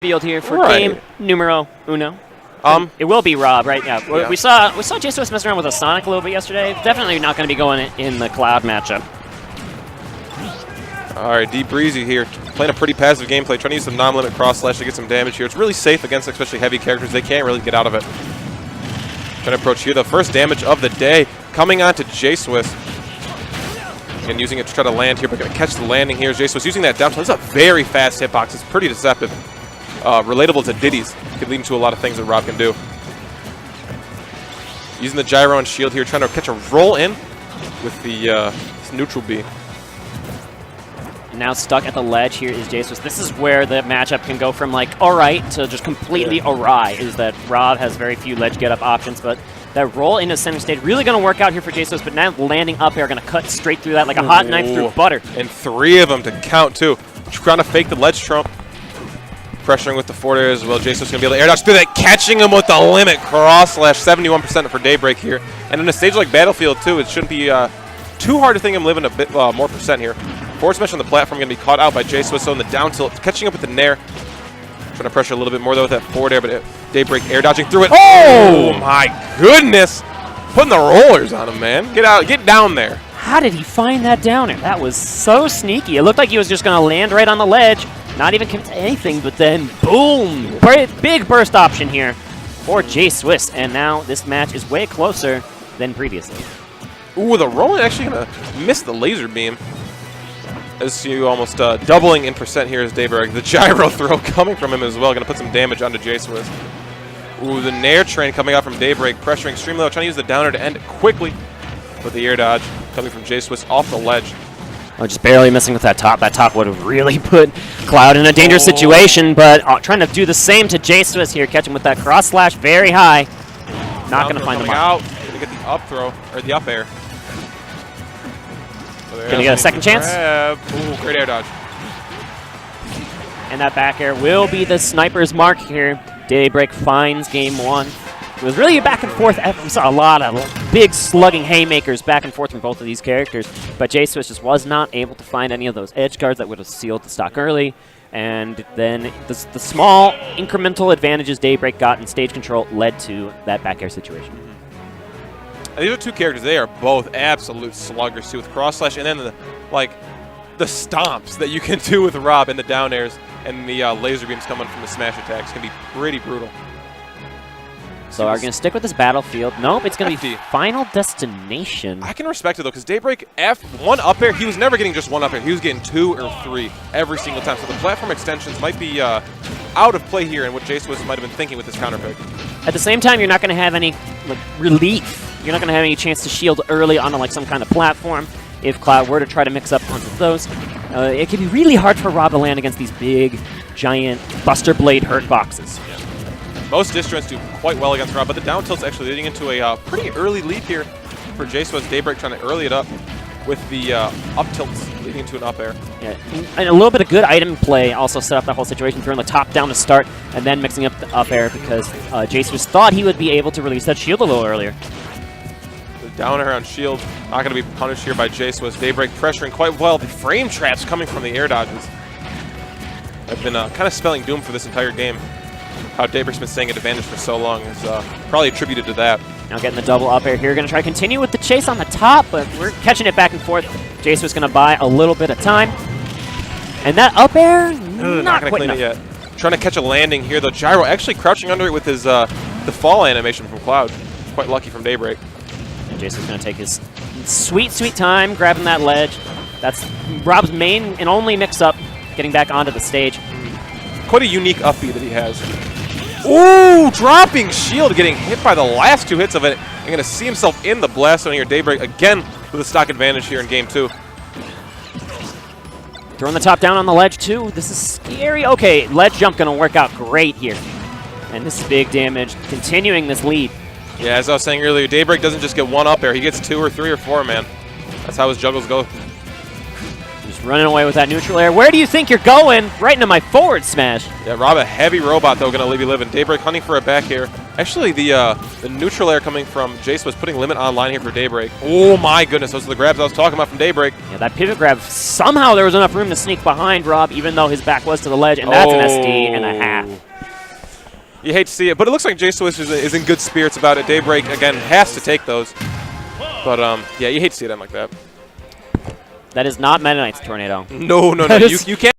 Field here for game numero uno. It will be Rob, right? Yeah. We saw JSwiss messing around with a Sonic a little bit yesterday. Definitely not going to be going in the Cloud matchup. All right, D Breezy here, playing a pretty passive gameplay, trying to use some non-limit cross slash to get some damage here. It's really safe against especially heavy characters. They can't really get out of it. Trying to approach here. The first damage of the day coming on to JSwiss. And using it to try to land here, but going to catch the landing here. JSwiss using that down tilt. This is a very fast hitbox. It's pretty deceptive. Relatable to Diddy's. Could lead into a lot of things that Rob can do. Using the gyro and shield here, trying to catch a roll in with the neutral B. Now stuck at the ledge here is JSwiss. This is where the matchup can go from like alright to just completely awry, is that Rob has very few ledge get-up options, but that roll into center stage really going to work out here for JSwiss, but now landing up here going to cut straight through that like a hot knife through butter. And 3 of them to count too. Trying to fake the ledge trump. Pressuring with the forward air as well. JSwiss going to be able to air dodge through that, catching him with the limit cross slash. 71% for Daybreak here. And in a stage like Battlefield too, it shouldn't be too hard to think him living a bit more percent here. Forward smash on the platform going to be caught out by JSwiss, so in the down tilt, catching up with the nair. Trying to pressure a little bit more though with that forward air, but Daybreak air dodging through it. Oh my goodness! Putting the rollers on him, man. Get down there. How did he find that downer? That was so sneaky. It looked like he was just going to land right on the ledge, not even commit to anything, but then boom! Big burst option here for JSwiss, and now this match is way closer than previously. Ooh, the rolling actually going to miss the laser beam. As you almost doubling in percent here is Daybreak. The gyro throw coming from him as well, going to put some damage onto JSwiss. Ooh, the nair train coming out from Daybreak, pressuring extremely low, trying to use the downer to end it quickly. With the air dodge coming from JSwiss off the ledge. Oh, just barely missing with that top. That top would have really put Cloud in a dangerous situation, but trying to do the same to JSwiss here, catching with that cross slash very high. Not going to find the mark. Out. Going to get the up throw, or the up air. Going to get a second chance. Ooh, great air dodge. And that back air will be the sniper's mark here. Daybreak finds game 1. It was really a back and forth effort. We saw a lot of big slugging haymakers back and forth from both of these characters, but JSwiss just was not able to find any of those edge guards that would have sealed the stock early. And then the small incremental advantages Daybreak got in stage control led to that back air situation. And these are 2 characters. They are both absolute sluggers too, with cross slash and then the stomps that you can do with Rob and the down airs and the laser beams coming from the smash attacks can be pretty brutal. So are we going to stick with this Battlefield? Nope, it's going to be Final Destination. I can respect it, though, because Daybreak, one up air, he was never getting just one up air. He was getting 2 or 3 every single time. So the platform extensions might be out of play here and what JSwiss might have been thinking with this counter pick. At the same time, you're not going to have any relief. You're not going to have any chance to shield early onto some kind of platform. If Cloud were to try to mix up onto those, it can be really hard for Rob to land against these big, giant Buster Blade hurt boxes. Yeah. Most distance do quite well against Rob, but the down tilt's actually leading into a pretty early lead here for JSwiss. Daybreak trying to early it up with the up tilts leading into an up air. Yeah, and a little bit of good item play also set up that whole situation, throwing the top down to start and then mixing up the up air because JSwiss thought he would be able to release that shield a little earlier. The down air on shield, not going to be punished here by JSwiss. Daybreak pressuring quite well. The frame traps coming from the air dodges have been kind of spelling doom for this entire game. How Daybreak's been staying at advantage for so long is probably attributed to that. Now getting the double up air here. Going to try to continue with the chase on the top, but we're catching it back and forth. JSwiss going to buy a little bit of time. And that up air, not going to quite clean enough. it yet. Trying to catch a landing here, though. Gyro actually crouching under it with his the fall animation from Cloud. Quite lucky from Daybreak. And JSwiss going to take his sweet, sweet time grabbing that ledge. That's Rob's main and only mix-up, getting back onto the stage. Quite a unique upbeat that he has. Ooh, dropping shield, getting hit by the last 2 hits of it. And going to see himself in the blast zone here. Daybreak again with a stock advantage here in game 2. Throwing the top down on the ledge too. This is scary. Okay, ledge jump going to work out great here. And this is big damage, continuing this lead. Yeah, as I was saying earlier, Daybreak doesn't just get 1 up air. He gets 2 or 3 or 4, man. That's how his juggles go. Just running away with that neutral air. Where do you think you're going? Right into my forward smash. Yeah, Rob, a heavy robot, though, going to leave you living. Daybreak hunting for a back air, Actually, the neutral air coming from JSwiss putting limit online here for Daybreak. Oh my goodness, those are the grabs I was talking about from Daybreak. Yeah, that pivot grab, somehow there was enough room to sneak behind Rob, even though his back was to the ledge, and that's an SD and a half. You hate to see it, but it looks like JSwiss is in good spirits about it. Daybreak, again, has to take those. But, yeah, you hate to see it end like that. That is not Meta Knight's Tornado. No, you can't.